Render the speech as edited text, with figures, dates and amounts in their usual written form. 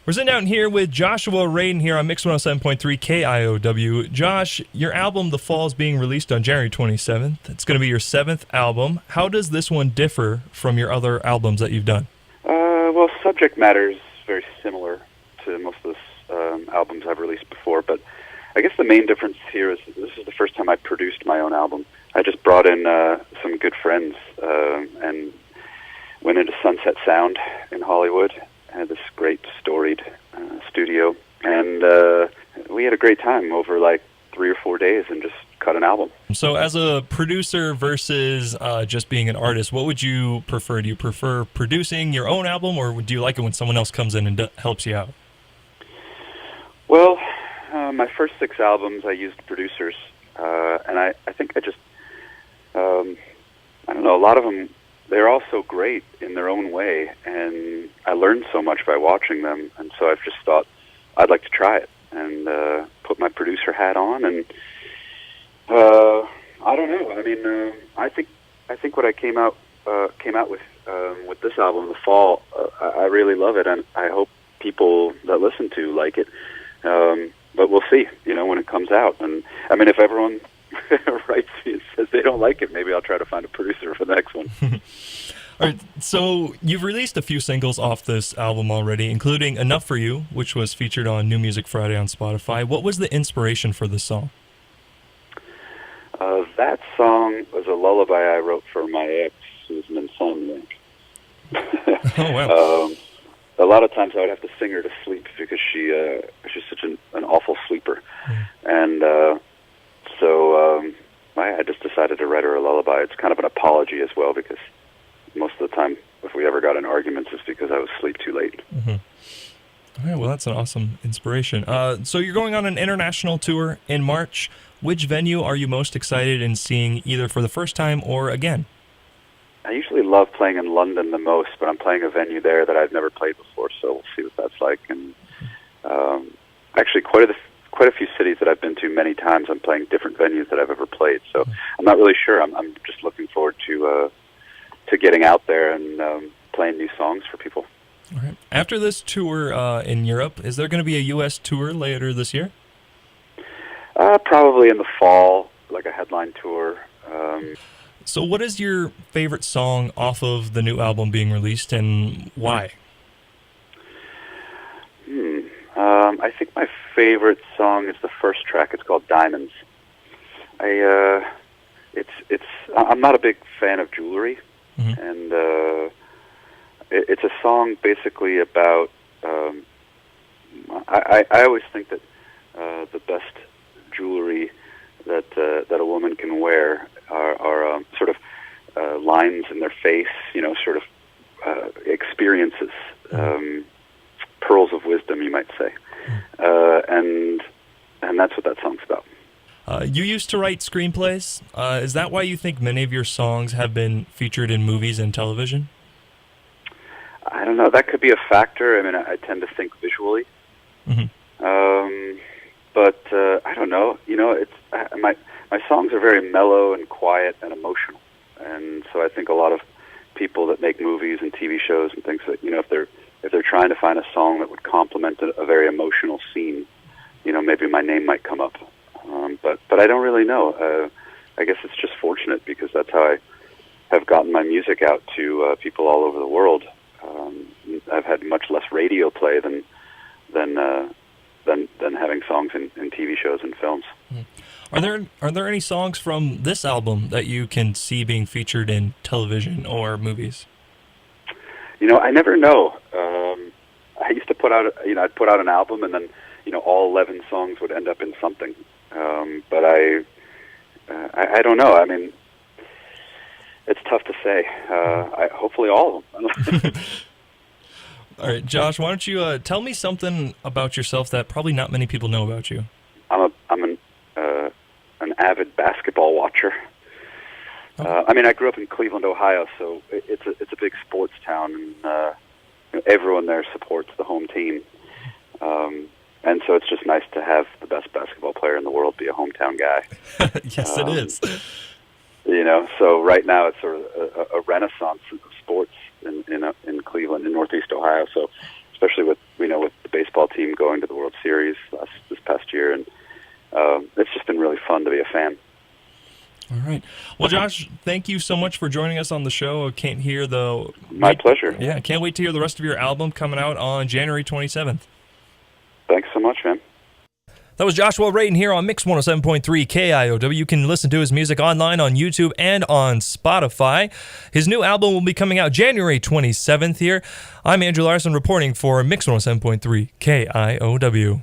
We're sitting down here with Joshua Radin here on Mix 107.3 KIOW. Josh, your album The Fall is being released on January 27th. It's going to be your 7th album. How does this one differ from your other albums that you've done? Well, subject matter is very similar to most of the albums I've released before, but I guess the main difference here is this is the first time I produced my own album. I just brought in some good friends and went into Sunset Sound in Hollywood. I had this great storied studio, and we had a great time over like 3 or 4 days and just cut an album. So as a producer versus just being an artist, what would you prefer? Do you prefer producing your own album, or do you like it when someone else comes in and helps you out? Well, my first 6 albums I used producers, and I think I just, I don't know, a lot of them, they're all so great in their own way, and I learned so much by watching them, and so I've just thought I'd like to try it and put my producer hat on, and I don't know. I mean, I think what I came out with this album, The Fall, I really love it, and I hope people that listen to like it. But we'll see, when it comes out. And I mean, if everyone writes me and says they don't like it, maybe I'll try to find a producer for the next one. All right, so you've released a few singles off this album already, including Enough For You, which was featured on New Music Friday on Spotify. What was the inspiration for this song? That song was a lullaby I wrote for my ex, who's an insomniac. Oh, wow. A lot of times I would have to sing her to sleep because she's such an awful sleeper. And so I just decided to write her a lullaby. It's kind of an apology as well, because most of the time if we ever got in arguments it's because I was asleep too late. Mm-hmm. All right, well, that's an awesome inspiration. So you're going on an international tour in March. Which venue are you most excited in seeing, either for the first time or again? I usually love playing in London the most, but I'm playing a venue there that I've never played before, so we'll see what that's like. And actually, quite a few cities that I've been to many times. I'm playing different venues that I've ever played, so I'm not really sure. I'm just looking forward to getting out there and playing new songs for people. All right. After this tour in Europe, is there going to be a U.S. tour later this year? Probably in the fall, like a headline tour. So what is your favorite song off of the new album being released, and why? I think my favorite song is the first track. It's called Diamonds. I'm not a big fan of jewelry, and it's a song basically about. I always think that the best jewelry that a woman can wear are sort of lines in their face, sort of experiences, pearls of wisdom, you might say, and that's what that song's about. You used to write screenplays. Is that why you think many of your songs have been featured in movies and television? I don't know. That could be a factor. I mean, I tend to think visually. But I don't know. My songs are very mellow and quiet and emotional, and so I think a lot of people that make movies and TV shows and things that if they're trying to find a song that would complement a very emotional scene, maybe my name might come up. But I don't really know. I guess it's just fortunate because that's how I have gotten my music out to people all over the world. I've had much less radio play than having songs in TV shows and films. Are there any songs from this album that you can see being featured in television or movies? I never know. I used to put out, I'd put out an album and then, all 11 songs would end up in something. But I don't know. I mean, it's tough to say. Hopefully all of them. All right, Josh, why don't you tell me something about yourself that probably not many people know about you? I'm an avid basketball watcher. I mean, I grew up in Cleveland, Ohio, so it's a big sports town, and everyone there supports the home team. And so it's just nice to have the best basketball player in the world be a hometown guy. Yes, it is. So right now it's sort of a renaissance of sports in Cleveland, in Northeast Ohio. So especially with the baseball team going to the World Series this past year, and it's just been really fun to be a fan. All right. Well, Josh, thank you so much for joining us on the show. I can't hear the... My pleasure. Yeah, can't wait to hear the rest of your album coming out on January 27th. Thanks so much, man. That was Joshua Radin here on Mix 107.3 KIOW. You can listen to his music online on YouTube and on Spotify. His new album will be coming out January 27th here. I'm Andrew Larsen reporting for Mix 107.3 KIOW.